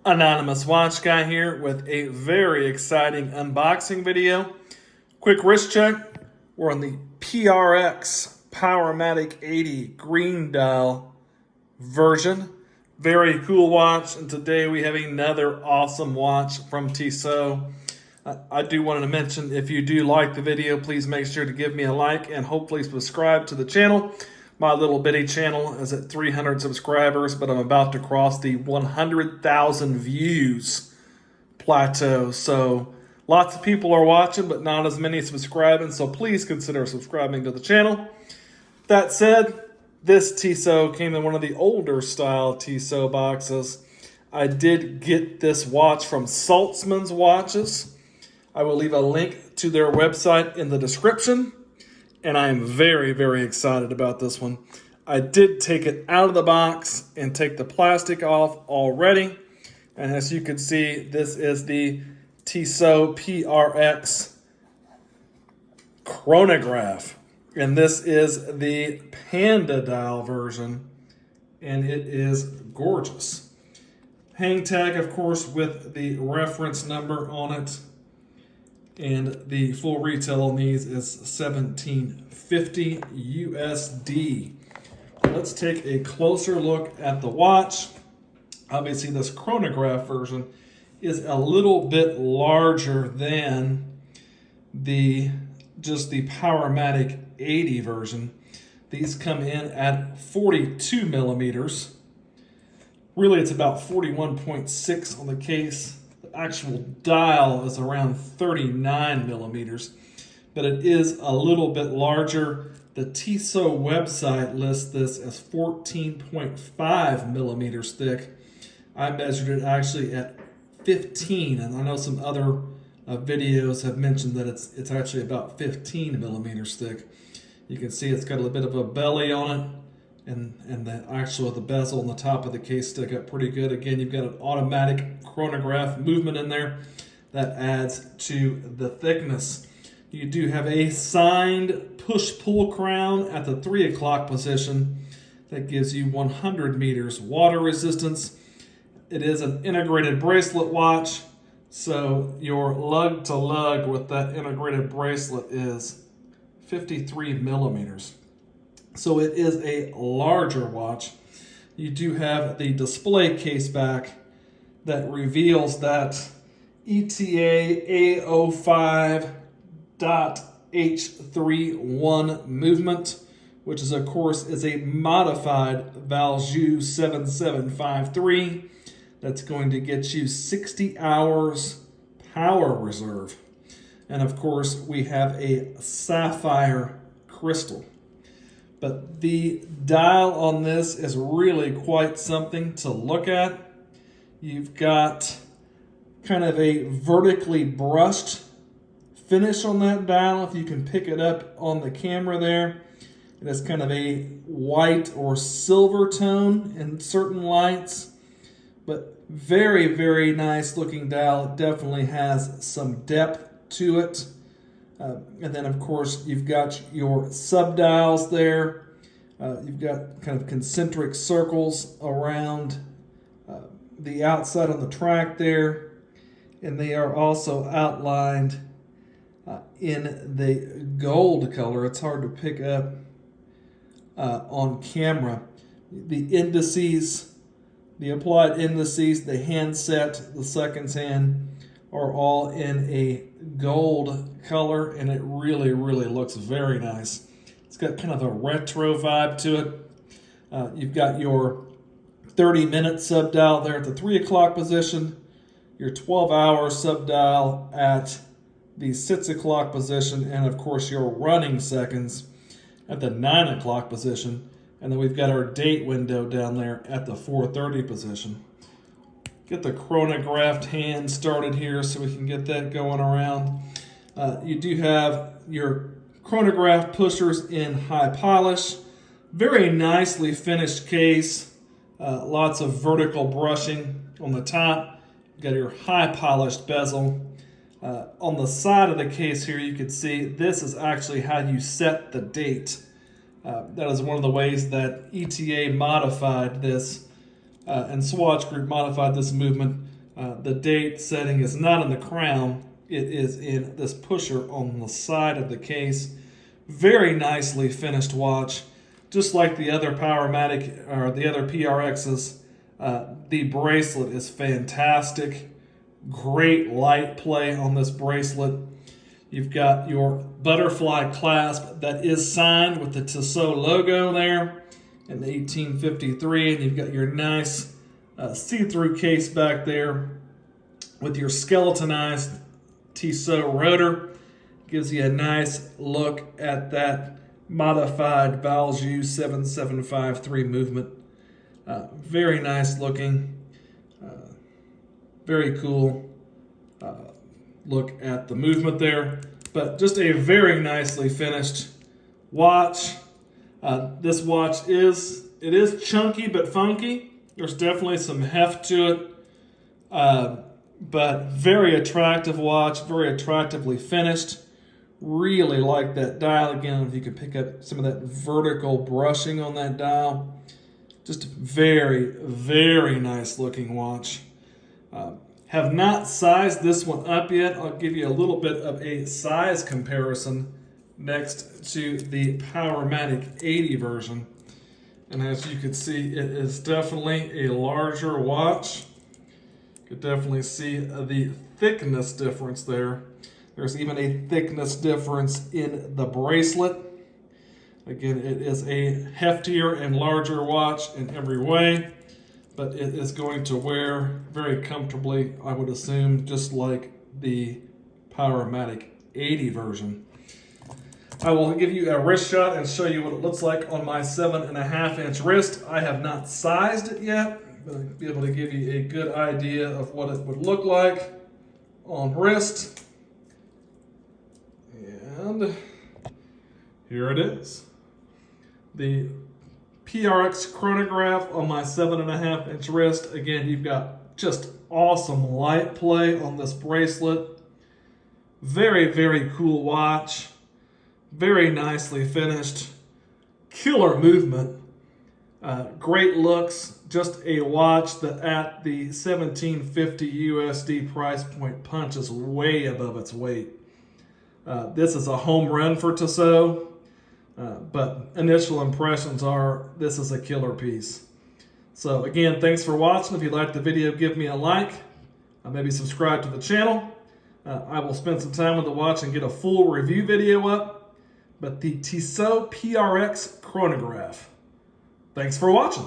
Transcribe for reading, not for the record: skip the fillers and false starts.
Anonymous Watch Guy here with a very exciting unboxing video. Quick wrist check. We're on the PRX Powermatic 80 green dial version. Very cool watch, and today we have another awesome watch from Tissot. I do want to mention, if you do like the video, please make sure to give me a like and hopefully subscribe to the channel. My little bitty channel is at 300 subscribers, but I'm about to cross the 100,000 views plateau. So lots of people are watching, but not as many subscribing. So please consider subscribing to the channel. That said, this Tissot came in one of the older style Tissot boxes. I did get this watch from Saltzman's Watches. I will leave a link to their website in the description. And I am very, very excited about this one. I did take it out of the box and take the plastic off already. And as you can see, this is the Tissot PRX Chronograph. And this is the Panda dial version. And it is gorgeous. Hang tag, of course, with the reference number on it. And the full retail on these is $17.50 USD. Let's take a closer look at the watch. Obviously, this chronograph version is a little bit larger than just the Powermatic 80 version. These come in at 42 millimeters. Really, it's about 41.6 on the case. Actual dial is around 39 millimeters, but it is a little bit larger. The Tissot website lists this as 14.5 millimeters thick. I measured it actually at 15, and I know some other videos have mentioned that it's actually about 15 millimeters thick. You can see it's got a little bit of a belly on it, and the bezel on the top of the case stick up pretty good. Again, you've got an automatic chronograph movement in there that adds to the thickness. You do have a signed push-pull crown at the 3 o'clock position that gives you 100 meters water resistance. It is an integrated bracelet watch, so your lug to lug with that integrated bracelet is 53 millimeters. So it is a larger watch. You do have the display case back that reveals that ETA A05.H31 movement, which is, of course, is a modified Valjoux 7753 that's going to get you 60 hours power reserve. And of course, we have a sapphire crystal. But the dial on this is really quite something to look at. You've got kind of a vertically brushed finish on that dial. If you can pick it up on the camera there, it has kind of a white or silver tone in certain lights, but very, very nice looking dial. It definitely has some depth to it. And then, of course, you've got your sub-dials there. You've got kind of concentric circles around the outside on the track there. And they are also outlined in the gold color. It's hard to pick up on camera. The indices, the applied indices, the handset, the seconds hand, are all in a gold color, and it really, really looks very nice. It's got kind of a retro vibe to it. You've got your 30-minute sub-dial there at the 3 o'clock position, your 12-hour sub-dial at the 6 o'clock position, and of course your running seconds at the 9 o'clock position. And then we've got our date window down there at the 4:30 position. Get the chronographed hand started here so we can get that going around. You do have your chronograph pushers in high polish. Very nicely finished case. Lots of vertical brushing on the top. You've got your high polished bezel. On the side of the case here, you can see this is actually how you set the date. That is one of the ways that ETA modified this and Swatch Group modified this movement The date setting is not in the crown. It is in this pusher on the side of the case. Very nicely finished watch. Just like the other Powermatic or the other PRXs, the bracelet is fantastic. Great light play on this bracelet. You've got your butterfly clasp that is signed with the Tissot logo there in the 1853, and you've got your nice see-through case back there with your skeletonized Tissot rotor. Gives you a nice look at that modified Valjoux 7753 movement. Very nice looking, very cool look at the movement there, but just a very nicely finished watch. This watch is chunky but funky. There's definitely some heft to it, but very attractive watch, very attractively finished. Really like that dial. Again, if you could pick up some of that vertical brushing on that dial. Just very, very nice looking watch. Have not sized this one up yet. I'll give you a little bit of a size comparison next to the Powermatic 80 version. And as you can see, it is definitely a larger watch. You could definitely see the thickness difference there. There's even a thickness difference in the bracelet. Again, it is a heftier and larger watch in every way, but it is going to wear very comfortably, I would assume, just like the Powermatic 80 version. I will give you a wrist shot and show you what it looks like on my 7.5-inch wrist. I have not sized it yet, but I'll be able to give you a good idea of what it would look like on wrist. And here it is. The PRX Chronograph on my 7.5-inch wrist. Again, you've got just awesome light play on this bracelet. Very, very cool watch. Very nicely finished. Killer movement. Great looks. Just a watch that at the $1750 USD price point punches way above its weight. This is a home run for Tissot. But initial impressions are this is a killer piece. So again, thanks for watching. If you liked the video, give me a like. Maybe subscribe to the channel. I will spend some time with the watch and get a full review video up. But the Tissot PRX Chronograph. Thanks for watching.